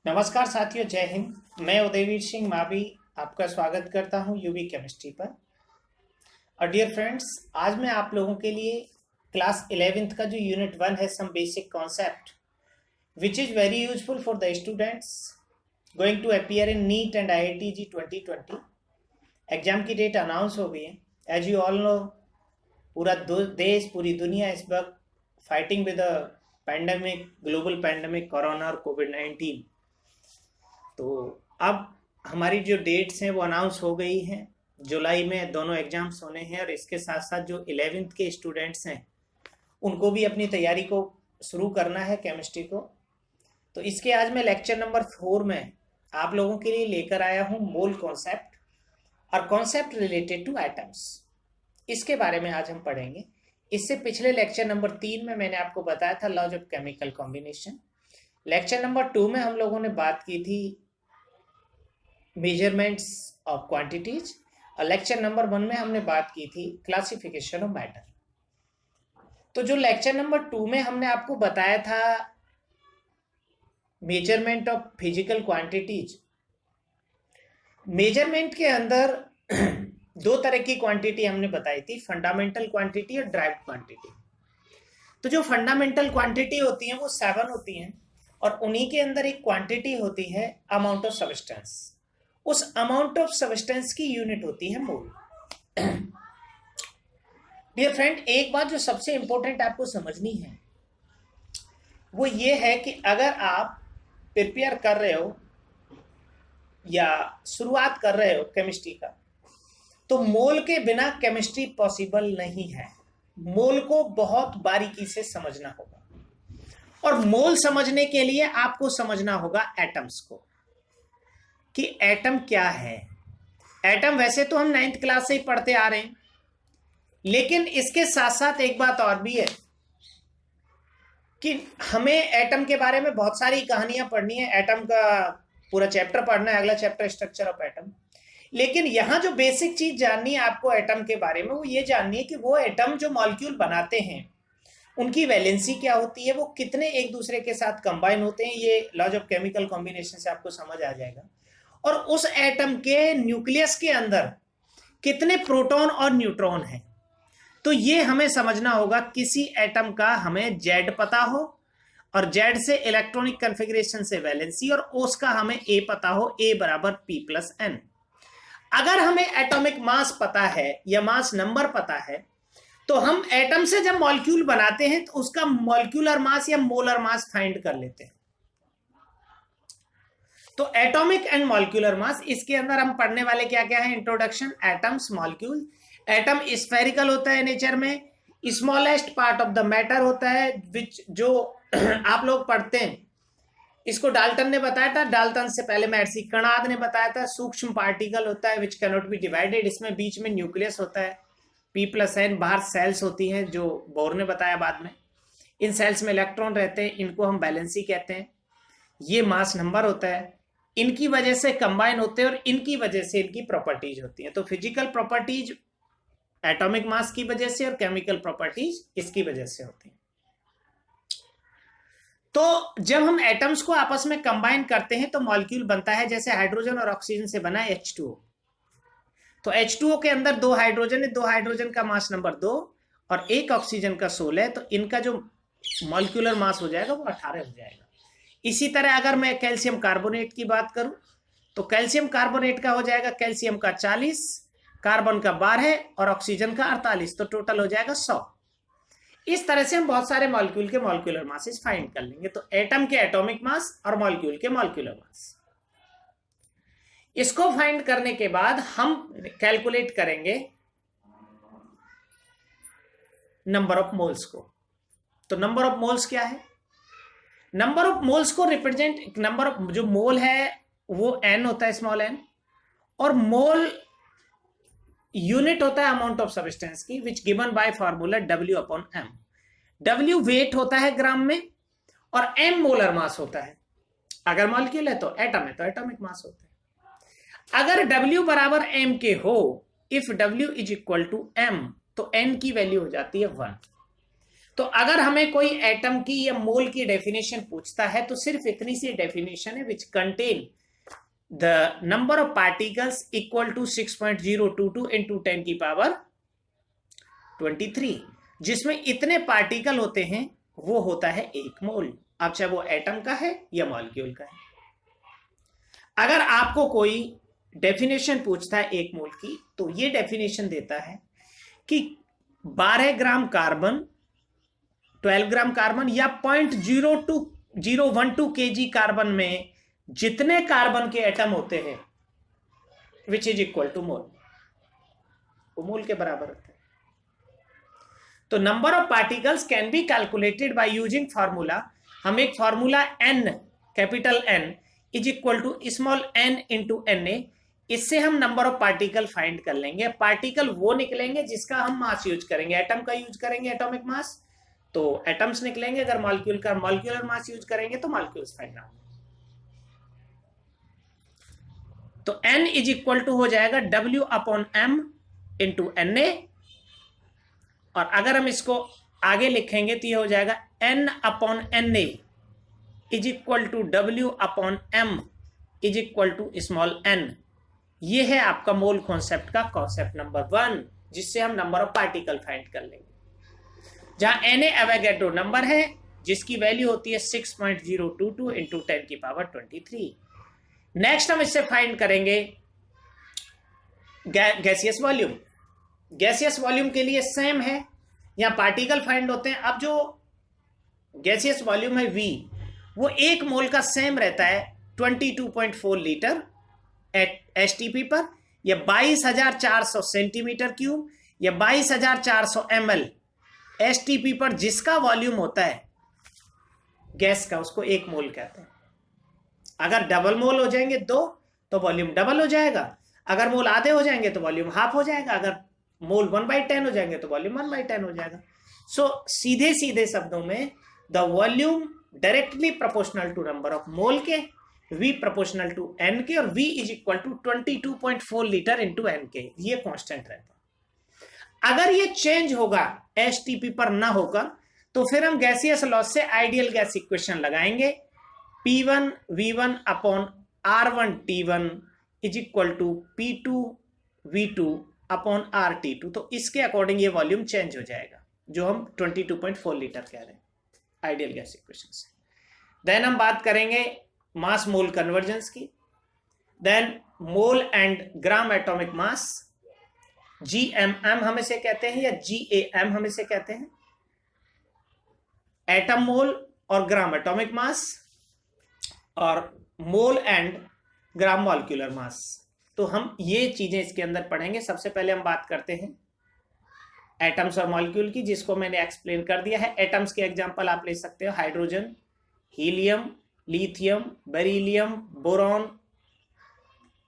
नमस्कार साथियों, जय हिंद। मैं उदयवीर सिंह मावी आपका स्वागत करता हूं यूवी केमिस्ट्री पर। और डियर फ्रेंड्स, आज मैं आप लोगों के लिए क्लास 11th का जो यूनिट 1 है, some basic concept which is very useful for the students going to appear in NEET and IIT-JEE 2020। Exam की डेट अनाउंस हो गई है। एज यू ऑल नो, पूरा देश, पूरी दुनिया इस वक्त fighting with pandemic, global pandemic, corona और कोविड-19। तो अब हमारी जो डेट्स हैं वो अनाउंस हो गई हैं। जुलाई में दोनों एग्जाम्स होने हैं और इसके साथ साथ जो 11th के स्टूडेंट्स हैं उनको भी अपनी तैयारी को शुरू करना है केमिस्ट्री को। तो इसके आज मैं लेक्चर नंबर 4 में आप लोगों के लिए लेकर आया हूँ मोल कॉन्सेप्ट और कॉन्सेप्ट रिलेटेड टू एटम्स। इसके बारे में आज हम पढ़ेंगे। इससे पिछले लेक्चर नंबर 3 में मैंने आपको बताया था laws of chemical combination. Lecture number 2 में हम लोगों ने बात की थी मेजरमेंट्स ऑफ क्वांटिटीज और लेक्चर नंबर 1 में हमने बात की थी क्लासिफिकेशन ऑफ मैटर। तो जो लेक्चर नंबर 2 में हमने आपको बताया था measurement of physical quantities, measurement के अंदर दो तरह की क्वांटिटी हमने बताई थी, फंडामेंटल क्वांटिटी और ड्राइव्ड क्वांटिटी। तो जो फंडामेंटल क्वांटिटी होती है वो 7 होती हैं और उन्हीं के अंदर एक क्वांटिटी होती है अमाउंट ऑफ सब्सटेंस। उस अमाउंट ऑफ सब्सटेंस की यूनिट होती है मोल। डियर फ्रेंड, एक बात जो सबसे इंपॉर्टेंट आपको समझनी है वो ये है कि अगर आप प्रिपेयर कर रहे हो या शुरुआत कर रहे हो केमिस्ट्री का, तो मोल के बिना केमिस्ट्री पॉसिबल नहीं है। मोल को बहुत बारीकी से समझना होगा और मोल समझने के लिए आपको समझना होगा एटम्स को कि एटम क्या है। एटम वैसे तो हम 9th क्लास से ही पढ़ते आ रहे हैं, लेकिन इसके साथ साथ एक बात और भी है कि हमें एटम के बारे में बहुत सारी कहानियां पढ़नी है। एटम का पूरा चैप्टर पढ़ना है, अगला चैप्टर स्ट्रक्चर ऑफ एटम। लेकिन यहां जो बेसिक चीज जाननी है आपको एटम के बारे में, वो ये जाननी है कि वो एटम जो मॉलिक्यूल बनाते हैं उनकी वैलेंसी क्या होती है, वो कितने एक दूसरे के साथ कंबाइन होते हैं। ये लॉज ऑफ केमिकल कॉम्बिनेशन से आपको समझ आ जाएगा। और उस एटम के न्यूक्लियस के अंदर कितने प्रोटॉन और न्यूट्रॉन हैं, तो ये हमें समझना होगा। किसी एटम का हमें जेड पता हो और जेड से इलेक्ट्रॉनिक कन्फिग्रेशन से वैलेंसी, और उसका हमें ए पता हो, ए बराबर P+N। अगर हमें एटॉमिक मास पता है या मास नंबर पता है, तो हम एटम से जब मॉलिक्यूल बनाते हैं तो उसका मॉलिक्यूलर मास या मोलर मास फाइंड कर लेते हैं। तो एटॉमिक एंड मॉलिक्यूलर मास, इसके अंदर हम पढ़ने वाले क्या क्या है। Introduction, atoms, molecule. Atom spherical होता है नेचर में, smallest part of the matter होता है, विच जो आप लोग पढ़ते हैं, इसको डाल्टन ने बताया था। डाल्टन से पहले मैर्सी कर्नाद ने बताया था। सूक्ष्म पार्टिकल होता है विच कैनॉट बी डिवाइडेड, इसमें बीच में न्यूक्लियस होता है P+N, बाहर सेल्स होती हैं जो बोर ने बताया बाद में। इन सेल्स में इलेक्ट्रॉन रहते हैं, इनको हम वैलेंसी कहते हैं। ये मास नंबर होता है, इनकी वजह से कंबाइन होते हैं और इनकी वजह से इनकी प्रॉपर्टीज होती हैं। तो फिजिकल प्रॉपर्टीज एटॉमिक मास की वजह से और केमिकल प्रॉपर्टीज इसकी वजह से होती हैं। तो जब हम एटम्स को आपस में कंबाइन करते हैं तो मॉलिक्यूल बनता है। जैसे हाइड्रोजन और ऑक्सीजन से बना है H2O। तो H2O के अंदर 2 हाइड्रोजन है, 2 हाइड्रोजन का मास नंबर 2 और 1 ऑक्सीजन का 16 है, तो इनका जो मॉलिक्यूलर मास हो जाएगा वो 18 हो जाएगा। इसी तरह अगर मैं कैल्शियम कार्बोनेट की बात करूं तो कैल्शियम कार्बोनेट का हो जाएगा कैल्शियम का 40, कार्बन का 12 और ऑक्सीजन का 48, तो टोटल हो जाएगा 100। इस तरह से हम बहुत सारे मॉलिक्यूल के मॉलिक्यूलर मासेस फाइंड कर लेंगे। तो एटम के एटॉमिक मास और मॉलिक्यूल के मॉलिक्यूलर मास, इसको फाइंड करने के बाद हम कैलकुलेट करेंगे नंबर ऑफ मोल्स को। तो नंबर ऑफ मोल्स क्या है? नंबर ऑफ मोल्स को रिप्रेजेंट, नंबर ऑफ जो मोल है वो n होता है, स्मॉल n, और मोल यूनिट होता है अमाउंट ऑफ सब्सटेंस की, which given by formula W/M। W weight होता है ग्राम में और M मोलर मास होता है। अगर मॉलिक्यूल है तो एटम है तो एटॉमिक मास होता है। अगर W बराबर M के हो, if W is equal to M, तो N की वैल्यू हो जाती है 1। तो अगर हमें कोई एटम की या मोल की डेफिनेशन पूछता है तो सिर्फ इतनी सी डेफिनेशन है, which contain the number of particles equal to 6.022 into 10 की पावर 23, जिसमें इतने पार्टिकल होते हैं, वो होता है एक मोल। अब चाहे वो एटम का है या मॉलिक्यूल का है। अगर आपको कोई डेफिनेशन पूछता है एक मोल की, तो ये डेफिनेशन देता है कि 12 ग्राम कार्बन, 12 ग्राम कार्बन या 0.012 केजी कार्बन में जितने कार्बन के एटम होते हैं, which is equal to mole, वो मोल के बराबर होते हैं। तो number of particles can be calculated by using formula. हम एक formula n, capital N is equal to small n into Na, इससे हम नंबर ऑफ पार्टिकल फाइंड कर लेंगे। पार्टिकल वो निकलेंगे जिसका हम मास यूज करेंगे। एटम का यूज करेंगे एटॉमिक मास, तो एटम्स निकलेंगे। अगर मॉलिक्यूल का मॉलिक्यूलर मास यूज करेंगे तो मॉलिक्यूल्स फाइंड आउट। तो n इज इक्वल टू हो जाएगा W upon M into Na, और अगर हम इसको आगे लिखेंगे तो ये हो जाएगा N upon Na is equal to W upon M is equal to small n। ये है आपका मोल कॉन्सेप्ट का कॉन्सेप्ट नंबर 1, जिससे हम नंबर ऑफ पार्टिकल फाइंड कर लेंगे। जहां Na एवोगैड्रो नंबर है, जिसकी वैल्यू होती है 6.022 इंटू 10 की पावर 23। नेक्स्ट हम इससे फाइंड करेंगे गैसियस वॉल्यूम। गैसियस वॉल्यूम के लिए सेम है, यहां पार्टिकल फाइंड होते हैं। अब जो गैसियस वॉल्यूम है V, वो एक मोल का सेम रहता है 22.4 लीटर STP पर, या 22,400 सेंटीमीटर क्यूब, या 22,400 ml STP पर, जिसका वॉल्यूम होता है गैस का, उसको एक मोल कहते हैं। अगर डबल मोल हो जाएंगे दो, तो वॉल्यूम डबल हो जाएगा। अगर मोल आधे हो जाएंगे तो वॉल्यूम हाफ हो जाएगा। अगर मोल 1/10 हो जाएंगे तो वॉल्यूम 1/10 हो जाएगा। सो सीधे सीधे शब्दों में the volume directly proportional to number of mole के, V प्रोपोर्शनल टू N के, और V is equal to 22.4 litre into N के। ये कांस्टेंट रहता है। अगर ये चेंज होगा STP पर ना होकर, तो फिर हम गैसियस लॉ से आइडियल गैस इक्वेशन लगाएंगे। P1 V1 upon R1 T1 is equal to P2 V2 upon RT2। तो इसके अकॉर्डिंग ये वॉल्यूम चेंज हो जाएगा, जो हम 22.4 लीटर कह रहे हैं आइडियल गैस इक्वेशन से। देन हम बात करेंगे मास मोल कन्वर्जेंस की। Then mole and gram atomic mass, GMM हम इसे कहते हैं, या GAM हम इसे कहते हैं। एटम मोल और ग्राम एटॉमिक मास, और मोल एंड ग्राम मॉलिक्यूलर मास। तो हम ये चीजें इसके अंदर पढ़ेंगे। सबसे पहले हम बात करते हैं एटम्स और मॉलिक्यूल की, जिसको मैंने एक्सप्लेन कर दिया है। एटम्स के एग्जांपल आप ले सकते हो hydrogen, helium, lithium, beryllium, boron,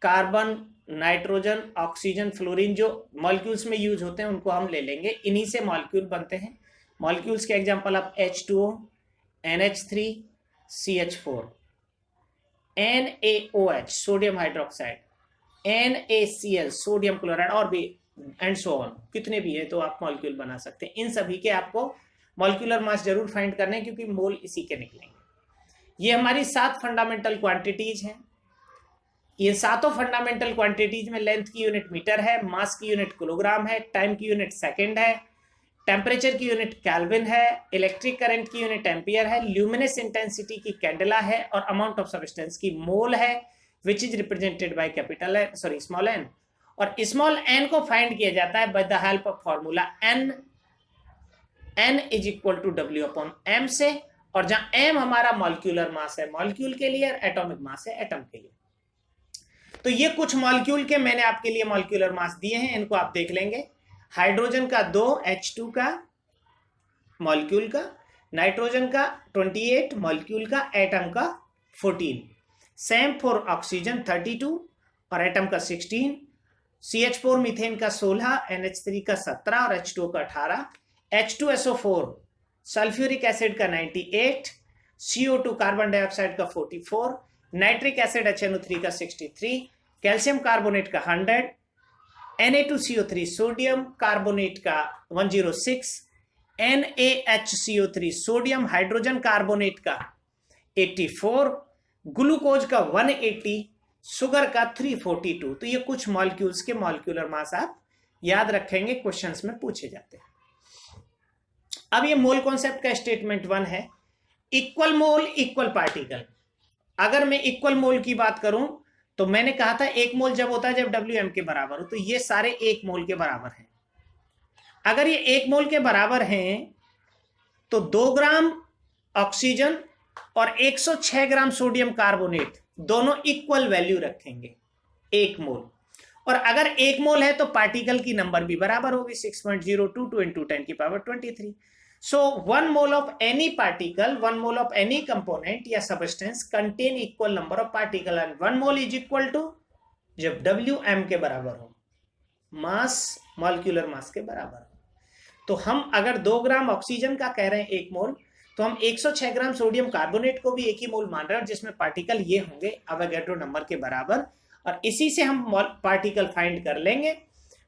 carbon, nitrogen, oxygen, fluorine. जो मॉलिक्यूल्स में यूज होते हैं उनको हम ले लेंगे। इन्हीं से मॉलिक्यूल बनते हैं। मॉलिक्यूल्स के एग्जांपल आप H2O, NH3, CH4, NaOH sodium hydroxide, NaCl sodium chloride, और भी एंड सो ऑन, कितने भी है तो आप मॉलिक्यूल बना सकते हैं। इन सभी के आपको मॉलिक्यूलर मास जरूर फाइंड करने हैं, क्योंकि मोल इसी के निकलेंगे। ये हमारी 7 फंडामेंटल क्वांटिटीज हैं। ये सातों फंडामेंटल क्वांटिटीज में लेंथ की यूनिट मीटर है, मास की यूनिट किलोग्राम है, टाइम की यूनिट सेकंड है, टेम्परेचर की यूनिट केल्विन है, इलेक्ट्रिक करंट की यूनिट एम्पियर है, ल्यूमिनेस इंटेंसिटी की कैंडेला है, और अमाउंट ऑफ सब्सटेंस की मोल है, which is represented by capital N, sorry small N. और स्मॉल एन को फाइंड किया जाता है by the help of formula n is equal to W upon M से। और जहां M हमारा मॉलिक्यूलर मास है मॉलिक्यूल के लिए, एटॉमिक मास है एटम के लिए। तो ये कुछ मॉलिक्यूल के मैंने आपके लिए मॉलिक्यूलर मास दिए हैं, इनको आप देख लेंगे। हाइड्रोजन का 2, H2 का मॉलिक्यूल का, नाइट्रोजन का 28 मॉलिक्यूल का, एटम का 14, सेम फॉर ऑक्सीजन 32 और एटम का 16, CH4 मीथेन का 16, NH3 का 17 और H2O का 18, H2SO4 सल्फ्यूरिक एसिड का 98, CO2 कार्बन डाइऑक्साइड का 44, नाइट्रिक एसिड HNO3 का 63, कैल्शियम कार्बोनेट का 100, Na2CO3 सोडियम कार्बोनेट का 106, NaHCO3 सोडियम हाइड्रोजन कार्बोनेट का 84, ग्लूकोज का 180, शुगर का 342। तो ये कुछ मॉलिक्यूल्स के मॉलिक्यूलर मास आप याद रखेंगे, क्वेश्चंस में पूछे जाते हैं। अब ये मोल कॉन्सेप्ट का स्टेटमेंट 1 है, इक्वल मोल इक्वल पार्टिकल। अगर मैं इक्वल मोल की बात करूं तो मैंने कहा था एक मोल जब होता है जब WM के बराबर हो, तो ये सारे एक मोल के बराबर हैं। अगर ये एक मोल के बराबर हैं तो 2 ग्राम ऑक्सीजन और 106 ग्राम सोडियम कार्बोनेट दोनों इक्वल वैल्यू रखेंगे एक मोल। और अगर एक मोल है तो पार्टिकल की नंबर भी बराबर होगी 6.022 into 10 की power 23। So 1 mole of any particle, 1 mole of any component या substance contain equal number of particle and 1 mole is equal to जब WM के बराबर हो, मास मॉलिक्यूलर मास के बराबर हो। तो हम अगर 2 ग्राम ऑक्सीजन का कह रहे हैं 1 मोल, तो हम 106 ग्राम सोडियम कार्बोनेट को भी एक ही मोल मान रहे हैं, जिसमें पार्टिकल ये होंगे अवोगाड्रो नंबर के बराबर, और इसी से हम पार्टिकल फाइंड कर लेंगे।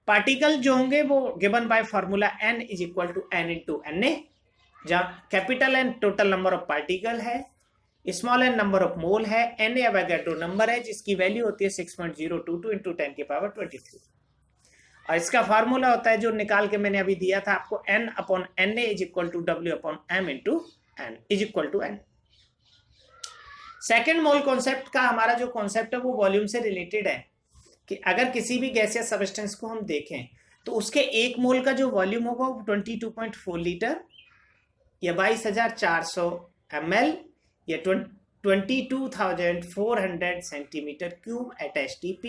पार्टिकल जो होंगे वो given by formula n is equal to n into Na, जहाँ capital N total number of particle है, small n number of mole है, Na अवोगाड्रो नंबर है जिसकी वैल्यू होती है 6.022 इंटू 10 की पावर 23। और इसका फार्मूला होता है जो निकाल के मैंने अभी दिया था आपको, n upon Na is equal to W upon M into n is equal to n। Second mole concept का हमारा जो कॉन्सेप्ट है वो वॉल्यूम से रिलेटेड है, कि अगर किसी भी गैसियस सब्सटेंस को हम देखें तो उसके एक मोल का जो वॉल्यूम होगा वो 22.4 लीटर या 22,400 ml या 22,400 सेंटीमीटर क्यूब एट STP।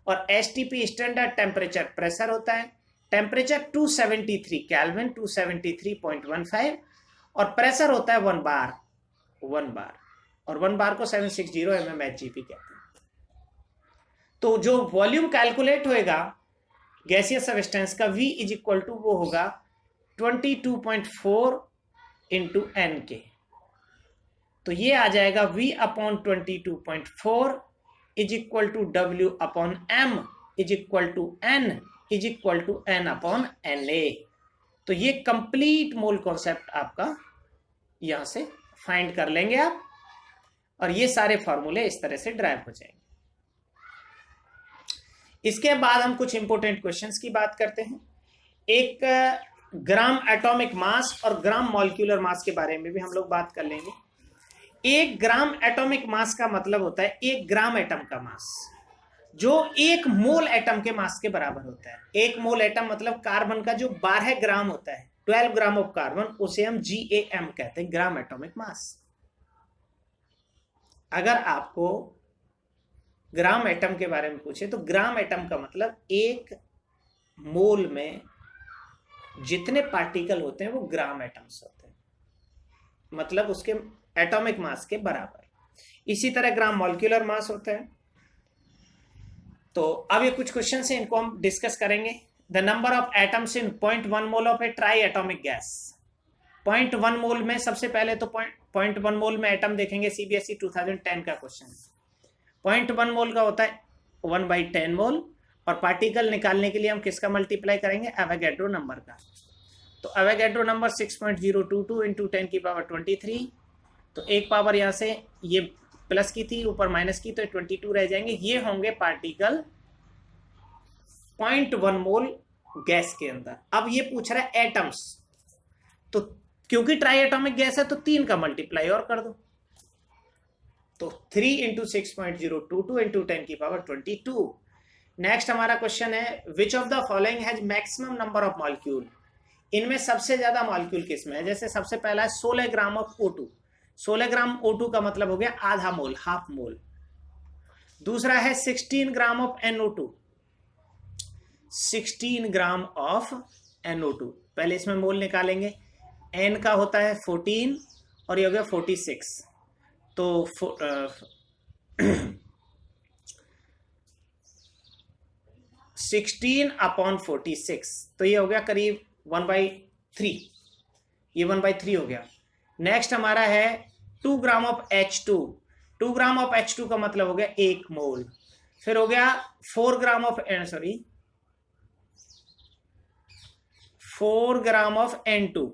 और STP स्टैंडर्ड टेम्परेचर प्रेशर होता है, टेम्परेचर 273 केल्विन 273.15, और प्रेशर होता है 1 बार, और 1 बार को 760 mmHg कहते हैं। तो जो वॉल्यूम कैलकुलेट होएगा गैसियस सब्सटेंस का V इज इक्वल टू वो होगा 22.4 इंटू N के। तो ये आ जाएगा V upon 22.4 is equal to W upon M is equal to N is equal to N upon Na। तो ये कंप्लीट मोल कॉन्सेप्ट आपका यहां से फाइंड कर लेंगे आप, और ये सारे फॉर्मूले इस तरह से ड्राइव हो जाएंगे। इसके बाद हम कुछ इंपॉर्टेंट क्वेश्चंस की बात करते हैं। एक ग्राम एटॉमिक मास और ग्राम मॉलिक्यूलर मास के बारे में भी हम लोग बात कर लेंगे। 1 ग्राम एटॉमिक मास का मतलब होता है 1 ग्राम एटम का मास, जो 1 मोल एटम के मास के बराबर होता है। 1 मोल एटम मतलब कार्बन का जो 12 ग्राम होता है, 12 ग्राम ऑफ कार्बन, उसे हम GAM कहते हैं, ग्राम एटॉमिक मास। अगर आपको ग्राम एटम के बारे में पूछे तो ग्राम एटम का मतलब 1 मोल में जितने पार्टिकल होते हैं वो ग्राम एटम्स होते हैं, मतलब उसके एटॉमिक मास के बराबर। इसी तरह ग्राम मॉलिक्यूलर मास होता है। तो अब ये कुछ क्वेश्चन है, इनको हम डिस्कस करेंगे। The number of atoms in 0.1 mole of A try atomic gas. 0.1 मोल में सबसे पहले तो 0.1 मोल में एटम देखेंगे, CBSE 2010 का क्वेश्चन। 0.1 मोल का होता है 1/10 मोल, और पार्टिकल निकालने के लिए हम किसका मल्टीप्लाई करेंगे, एवोगाड्रो नंबर का। तो एवोगाड्रो नंबर 6.022 इंटू 10 की पावर 23। तो एक पावर यहाँ से ये प्लस की थी, ऊपर माइनस की, तो 22 रह जाएंगे। ये होंगे पार्टिकल 0.1 मोल गैस के अंदर। अब ये पूछ रहा है एटम्स, तो क्योंकि ट्राई एटॉमिक गैस है तो 3 का मल्टीप्लाई और कर दो, तो 3 इंटू 6.022 इंटू 10 की पावर 22। नेक्स्ट हमारा क्वेश्चन है, which of the following has maximum number of molecule. इनमें सबसे ज्यादा मॉलिक्यूल किसमें है। जैसे सबसे पहला है 16 gram of O2। 16 gram O2 का मतलब हो गया आधा मोल, हाफ मोल। दूसरा है 16 gram of NO2। 16 gram of NO2। पहले इसमें मोल निकालेंगे, N का होता है 14 और ये हो गया 46, तो 16 अपॉन 46, तो ये हो गया करीब 1/3, ये 1/3 हो गया। नेक्स्ट हमारा है 2 gram of H2। 2 gram of H2 का मतलब हो गया 1 मोल। फिर हो गया 4 gram of 4 gram of N2।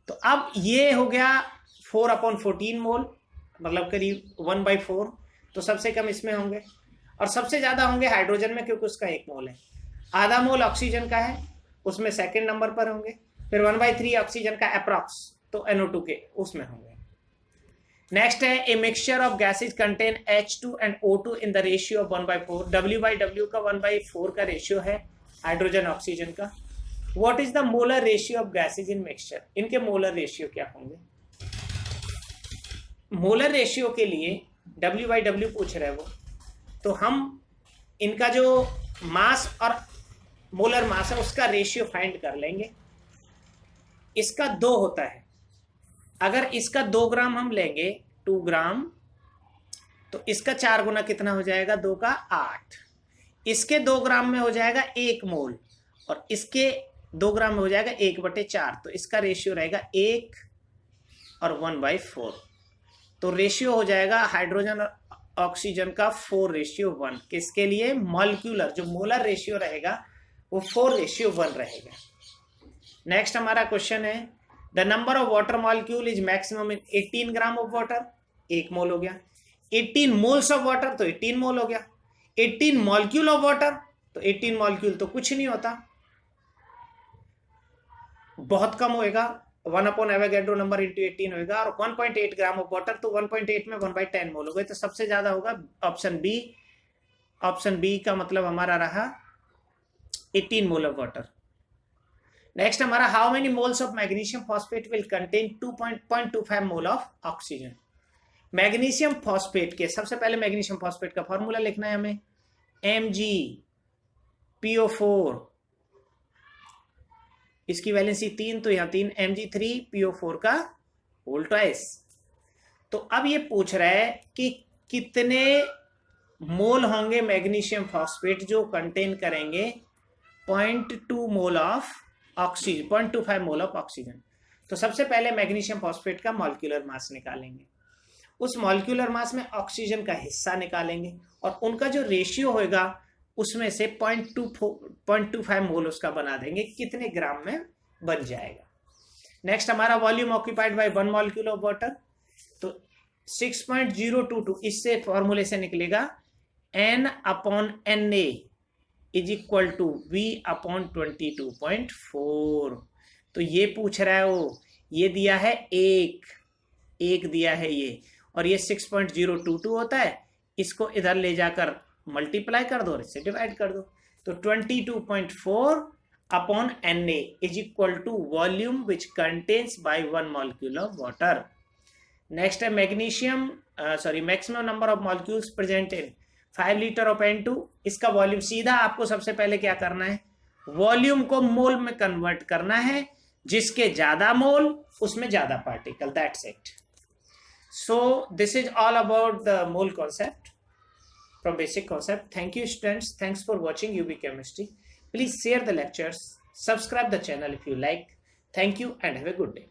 तो अब ये हो गया 4/14 मोल, मतलब करीब 1/4। तो सबसे कम इसमें होंगे और सबसे ज्यादा होंगे हाइड्रोजन में, क्योंकि उसका 1 मोल है। आधा मोल ऑक्सीजन का है, उसमें सेकंड नंबर पर होंगे। फिर 1/3 ऑक्सीजन का अप्रॉक्स, तो NO2 के उसमें होंगे। नेक्स्ट है a mixture of gases contain H2 and O2 in the ratio of 1/4। W/W का 1/4 का रेशियो है हाइड्रोजन ऑक्सीजन का। What is the molar ratio of gases in mixture? इनके मोलर रेशियो क्या होंगे? मोलर रेशियो के लिए W/W पूछ रहे वो, तो हम इनका जो मास और मोलर मास है उसका रेशियो फाइंड कर लेंगे। इसका 2 होता है। अगर इसका 2 ग्राम हम लेंगे, 2 ग्राम, तो इसका 4 गुना कितना हो जाएगा? 2 का 8। इसके 2 ग्राम में हो जाएगा 1 मोल और इसके 2 ग्राम में हो जाएगा 1/4। तो इसका रेशियो रहेगा 1 और 1/4। तो रेशियो हो जाएगा हाइड्रोजन और ऑक्सीजन का 4:1। किसके लिए? मॉलिक्यूलर जो मोलर रेशियो रहेगा वो 4:1 रहेगा। नेक्स्ट हमारा क्वेश्चन है the number of water molecule is maximum in 18 gram of water. 1 मोल हो गया। 18 मोल्स ऑफ वाटर, तो 18 मोल हो गया। 18 मॉलिक्यूल ऑफ वाटर, तो 18 मॉलिक्यूल तो कुछ नहीं होता, बहुत कम होएगा। 1/एवोगैड्रो नंबर इंटू 18 होगा। और 1.8 ग्राम ऑफ वाटर, तो 1.8 में 1/10 मोल हो गए। तो सबसे ज्यादा होगा ऑप्शन बी। ऑप्शन बी का मतलब हमारा रहा 18 मोल ऑफ वाटर। नेक्स्ट हमारा how many moles of magnesium phosphate will contain 2.25 mole of oxygen. Magnesium phosphate के सबसे पहले मैग्नीशियम फॉस्फेट का फॉर्मूला लिखना है हमें, MgPO4। इसकी वैलेंसी 3, तो यहां 3 Mg3PO4 का होल ट्वाइस। तो अब ये पूछ रहा है कि कितने मोल होंगे मैग्नीशियम फॉस्फेट जो कंटेन करेंगे 0.2 mole of oxygen, 0.25 mole of oxygen. तो सबसे पहले मैग्नीशियम फॉस्फेट का मॉलिक्यूलर मास निकालेंगे। उस मॉलिक्यूलर मास में ऑक्सीजन का हिस्सा निकालेंगे और उनका जो रेशियो होगा उसमें से 0.25 मोल उसका बना देंगे, कितने ग्राम में बन जाएगा। नेक्स्ट हमारा volume occupied by 1 molecule of water, तो 6.022 इससे फॉर्मूले से निकलेगा N/Na is equal to V/22.4। तो ये पूछ रहा है वो, ये दिया है 1 दिया है ये, और ये 6.022 होता है। इसको इधर ले जाकर मल्टीप्लाई कर दो और इससे डिवाइड कर दो, तो 22.4/Na is equal to volume which contains by 1 molecule of water. Next है maximum number of molecules present in 5 litre of N2। इसका वॉल्यूम सीधा आपको सबसे पहले क्या करना है, वॉल्यूम को मोल में कन्वर्ट करना है। जिसके ज्यादा मोल उसमें ज्यादा particle, that's it. So this is all about the mole concept from basic concept. Thank you students, thanks for watching UB Chemistry. Please share the lectures, subscribe the channel if you like. Thank you and have a good day.